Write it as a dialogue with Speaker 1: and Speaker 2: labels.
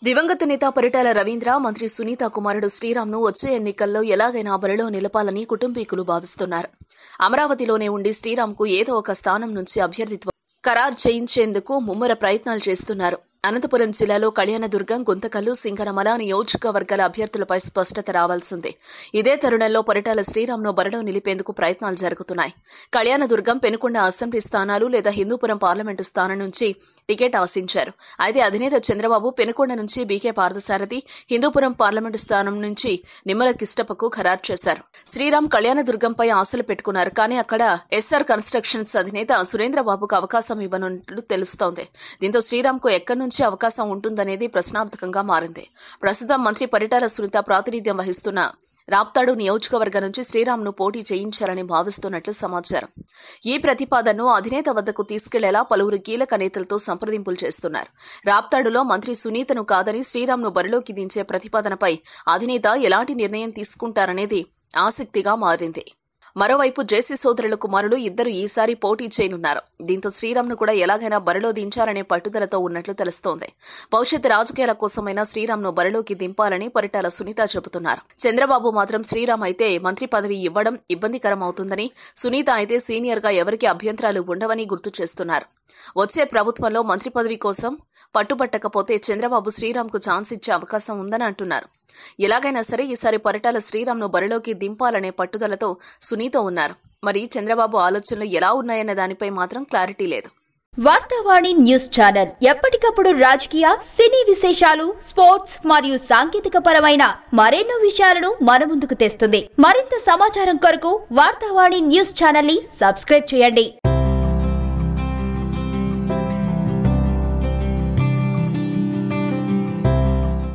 Speaker 1: దివంగత నేత పరిటాల రవీంద్ర మంత్రి సునీత కుమారుడు శ్రీరామ్ను వచ్చే ఎన్నికల్లో ఎలాగైనా బరిలో నిలపాలని కుటుంబీకులు భావిస్తున్నారు. అమరావతిలోనే ఉండి శ్రీరామ్కు ఏదో ఒక స్థానం నుంచి అభ్యర్థిత్వం ఖరారు చేయించేందుకు ముమ్మర ప్రయత్నాలు చేస్తున్నారు. అనంతపురం జిల్లాలో కళ్యాణదుర్గం, గుంతకల్లు, సింగనమల నియోజకవర్గాల అభ్యర్థులపై స్పష్టత రావాల్సిందే. ఇదే తరుణంలో పరిటాల శ్రీరామ్ను బరిలో నిలిపేందుకు ప్రయత్నాలు జరుగుతున్నాయి. కళ్యాణదుర్గం, పెనుకొండ అసెంబ్లీ స్థానాలు లేదా హిందూపురం పార్లమెంటు స్థానం నుంచి టికెట్ ఆశించారు. అయితే అధినేత చంద్రబాబు పెనుకొండ నుంచి బీకే పార్థసారథి, హిందూపురం పార్లమెంటు స్థానం నుంచి నిమ్మల కిష్టపకు ఖరారు చేశారు. శ్రీరామ్ కళ్యాణదుర్గంపై ఆశలు పెట్టుకున్నారు. కానీ అక్కడ ఎస్ఆర్ కన్స్ట్రక్షన్స్ అధినేత సురేంద్రబాబుకు అవకాశం ఇవ్వనున్నట్లు తెలుస్తోంది. దీంతో శ్రీరామ్కు ఎక్కడి నుంచి అవకాశం ఉంటుందనేది ప్రశ్నార్థకంగా మారింది. ప్రస్తుతం మంత్రి పరిటాల సునీత ప్రాతినిధ్యం వహిస్తున్న రాప్తాడు నియోజకవర్గం నుంచి శ్రీరామ్ను పోటీ చేయించాలని భావిస్తున్నట్లు సమాచారం. ఈ ప్రతిపాదనను అధినేత వద్దకు తీసుకెళ్లేలా పలువురు కీలక నేతలతో సంప్రదింపులు చేస్తున్నారు. రాప్తాడులో మంత్రి సునీతను కాదని శ్రీరామ్ను బరిలోకి దించే ప్రతిపాదనపై అధినేత ఎలాంటి నిర్ణయం తీసుకుంటారనేది ఆసక్తిగా మారింది. మరోవైపు జేసీ సోదరుల కుమారులు ఇద్దరు ఈసారి పోటీ చేయనున్నారు. దీంతో శ్రీరామ్ను కూడా ఎలాగైనా బరిలో దించాలనే పట్టుదలతో ఉన్నట్లు తెలుస్తోంది. భవిష్యత్ రాజకీయాల కోసమైనా శ్రీరామ్ను బరిలోకి దింపాలని పరిటాల సునీత చెబుతున్నారు. చంద్రబాబు మాత్రం శ్రీరామ్ అయితే మంత్రి పదవి ఇవ్వడం ఇబ్బందికరం అవుతుందని, సునీత అయితే సీనియర్గా ఎవరికి అభ్యంతరాలు ఉండవని గుర్తు చేస్తున్నారు. వచ్చే ప్రభుత్వంలో మంత్రి పదవి కోసం పట్టుబట్టకపోతే చంద్రబాబు శ్రీరామ్కు ఛాన్స్ ఇచ్చే అవకాశం ఉందని అంటున్నారు. ఎలాగైనా సరే ఈసారి పరిటాల శ్రీరామ్ను బరిలోకి దింపాలనే పట్టుదలతో సునీత ఉన్నారు. మరి చంద్రబాబు ఆలోచనలు ఎలా ఉన్నాయన్న దానిపై మాత్రం క్లారిటీ లేదు.
Speaker 2: వార్తావాణి న్యూస్ ఛానల్ ఎప్పటికప్పుడు రాజకీయ, సినీ విశేషాలు, స్పోర్ట్స్ మరియు సాంకేతిక పరమైన మరెన్నో విషయాలను మన ముందుకు తెస్తుంది. మరింత సమాచారం కొరకు వార్తావాణి న్యూస్ ఛానల్ ని సబ్స్క్రైబ్ చేయండి.